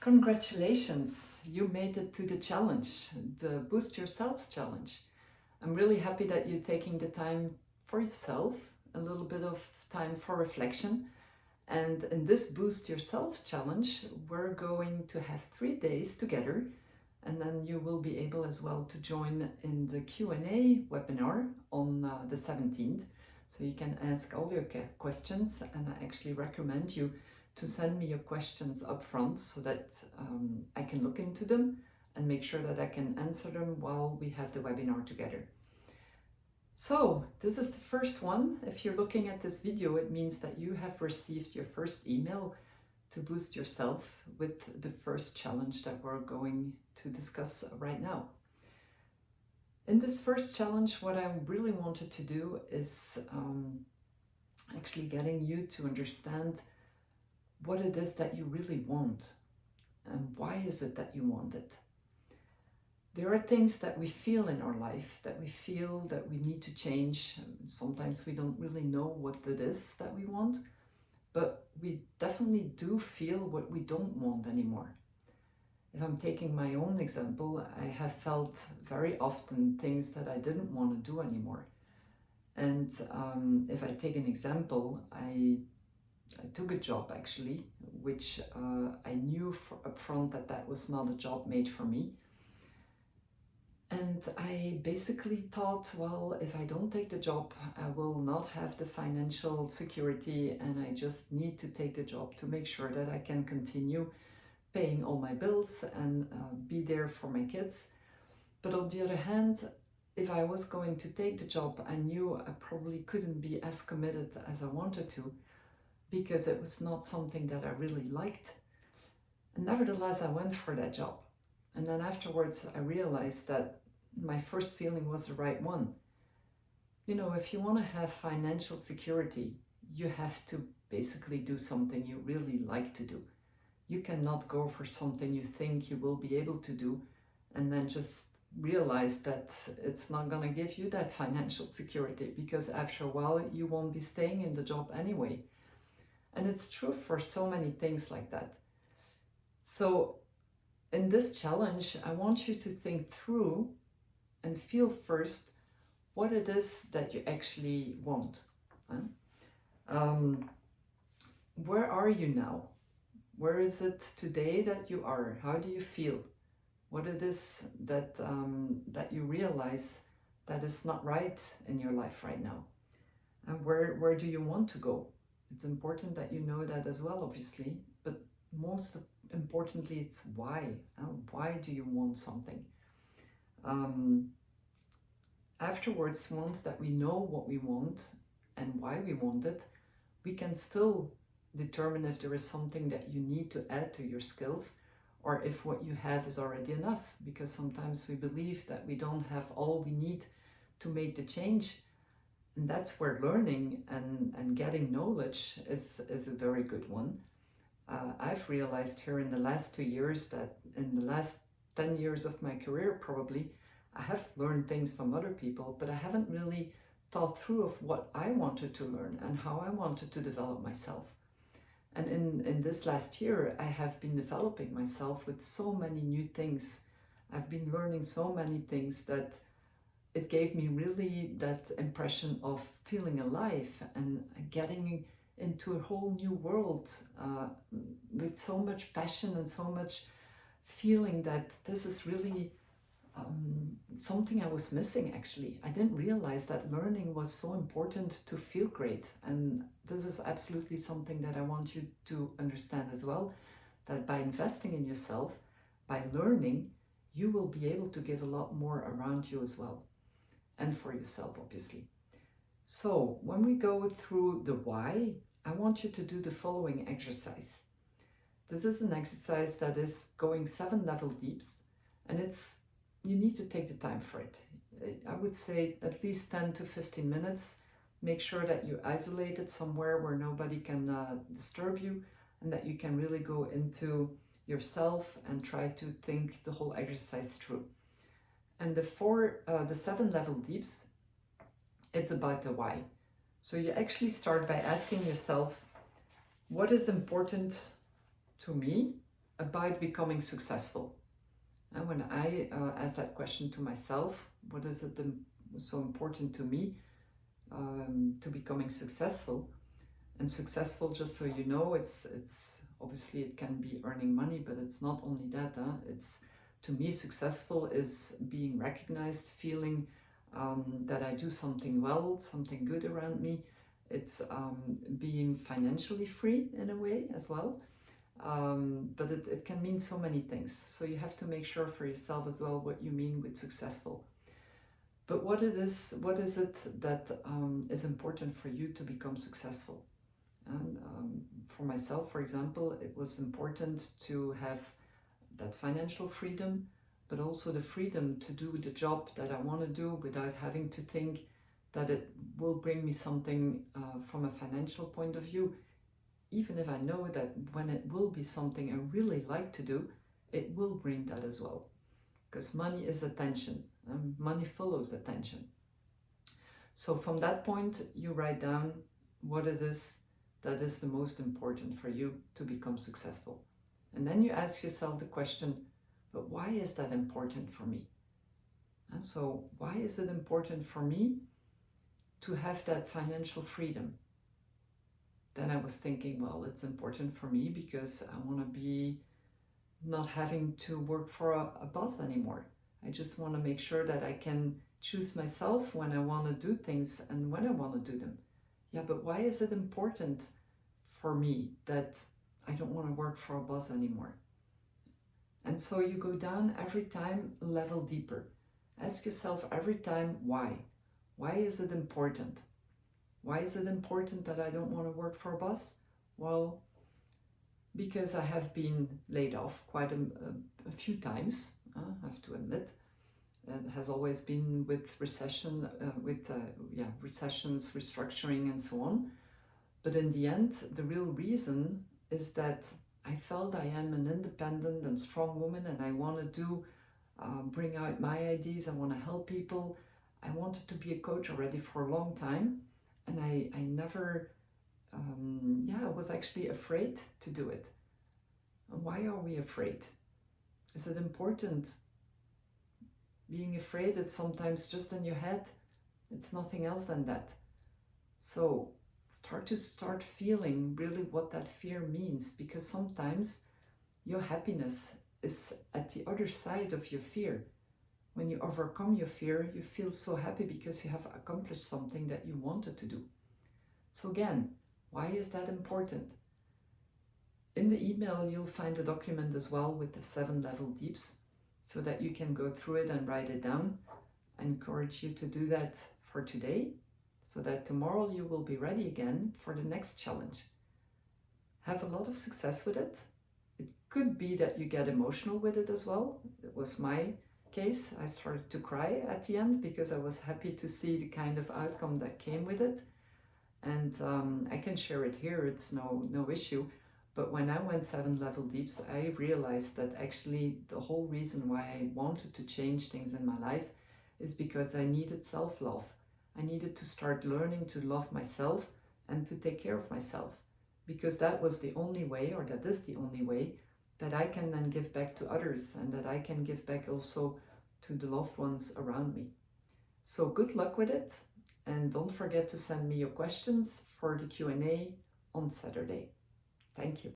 Congratulations, you made it to the challenge, the Boost Yourselves challenge. I'm really happy that you're taking the time for yourself, a little bit of time for reflection. And in this Boost Yourselves challenge, we're going to have 3 days together, and then you will be able as well to join in the Q&A webinar on the 17th. So you can ask all your questions, and I actually recommend you to send me your questions up front so that I can look into them and make sure that I can answer them while we have the webinar together. So this is the first one. If you're looking at this video, it means that you have received your first email to boost yourself with the first challenge that we're going to discuss right now. In this first challenge, what I really wanted to do is actually getting you to understand what it is that you really want and why is it that you want it. There are things that we feel in our life that we feel that we need to change. Sometimes we don't really know what it is that we want, but we definitely do feel what we don't want anymore. If I'm taking my own example, I have felt very often things that I didn't want to do anymore. And if I take an example, I took a job actually, which I knew up front that was not a job made for me. And I basically thought, well, if I don't take the job, I will not have the financial security, and I just need to take the job to make sure that I can continue paying all my bills and be there for my kids. But on the other hand, if I was going to take the job, I knew I probably couldn't be as committed as I wanted to, because it was not something that I really liked. And nevertheless, I went for that job. And then afterwards, I realized that my first feeling was the right one. You know, if you want to have financial security, you have to basically do something you really like to do. You cannot go for something you think you will be able to do and then just realize that it's not going to give you that financial security, because after a while you won't be staying in the job anyway. And it's true for so many things like that. So in this challenge, I want you to think through and feel first what it is that you actually want. Where are you now? Where is it today that you are? How do you feel? What it is that that you realize that is not right in your life right now? And where do you want to go? It's important that you know that as well, obviously, but most importantly, it's why. Why do you want something? Afterwards, once that we know what we want and why we want it, we can still determine if there is something that you need to add to your skills, or if what you have is already enough, because sometimes we believe that we don't have all we need to make the change. And that's where learning and getting knowledge is a very good one. I've realized here in the last 2 years that in the last 10 years of my career, probably, I have learned things from other people, but I haven't really thought through of what I wanted to learn and how I wanted to develop myself. And in this last year, I have been developing myself with so many new things. I've been learning so many things that it gave me really that impression of feeling alive and getting into a whole new world with so much passion and so much feeling that this is really something I was missing actually. I didn't realize that learning was so important to feel great, and this is absolutely something that I want you to understand as well, that by investing in yourself, by learning, you will be able to give a lot more around you as well, and for yourself obviously. So when we go through the why, I want you to do the following exercise. This is an exercise that is going 7 level deeps, and you need to take the time for it. I would say at least 10 to 15 minutes. Make sure that you isolate it somewhere where nobody can disturb you, and that you can really go into yourself and try to think the whole exercise through. And the 7 level deeps, it's about the why. So you actually start by asking yourself, what is important to me about becoming successful. And when I ask that question to myself, what is it so important to me to becoming successful? And successful, just so you know, it's obviously it can be earning money, but it's not only that. It's, to me, successful is being recognized, feeling that I do something well, something good around me. It's being financially free in a way as well. But it can mean so many things. So you have to make sure for yourself as well what you mean with successful. But what is it that is important for you to become successful? And for myself, for example, it was important to have that financial freedom, but also the freedom to do the job that I want to do without having to think that it will bring me something from a financial point of view, even if I know that when it will be something I really like to do, it will bring that as well. Because money is attention, and money follows attention. So from that point, you write down what it is that is the most important for you to become successful. And then you ask yourself the question, but why is that important for me? And so why is it important for me to have that financial freedom? Then I was thinking, well, it's important for me because I want to be not having to work for a boss anymore. I just want to make sure that I can choose myself when I want to do things and when I want to do them. Yeah, but why is it important for me that I don't want to work for a boss anymore? And so you go down every time a level deeper. Ask yourself every time why. Why is it important? Why is it important that I don't want to work for a boss? Well, because I have been laid off quite a few times, I have to admit. It has always been with recessions, restructuring, and so on. But in the end, the real reason is that I felt I am an independent and strong woman, and I want to bring out my ideas. I want to help people. I wanted to be a coach already for a long time, and I never, I was actually afraid to do it. And why are we afraid? Is it important? Being afraid, it's sometimes just in your head. It's nothing else than that. So start feeling really what that fear means, because sometimes your happiness is at the other side of your fear. When you overcome your fear, you feel so happy because you have accomplished something that you wanted to do. So again, why is that important? In the email, you'll find a document as well with the 7 level deeps, so that you can go through it and write it down. I encourage you to do that for today, so that tomorrow you will be ready again for the next challenge. Have a lot of success with it. It could be that you get emotional with it as well. It was my case. I started to cry at the end because I was happy to see the kind of outcome that came with it. And I can share it here, it's no issue. But when I went 7 level deeps, I realized that actually the whole reason why I wanted to change things in my life is because I needed self-love. I needed to start learning to love myself and to take care of myself, because that was the only way, or that is the only way, that I can then give back to others, and that I can give back also to the loved ones around me. So good luck with it, and don't forget to send me your questions for the Q&A on Saturday. Thank you.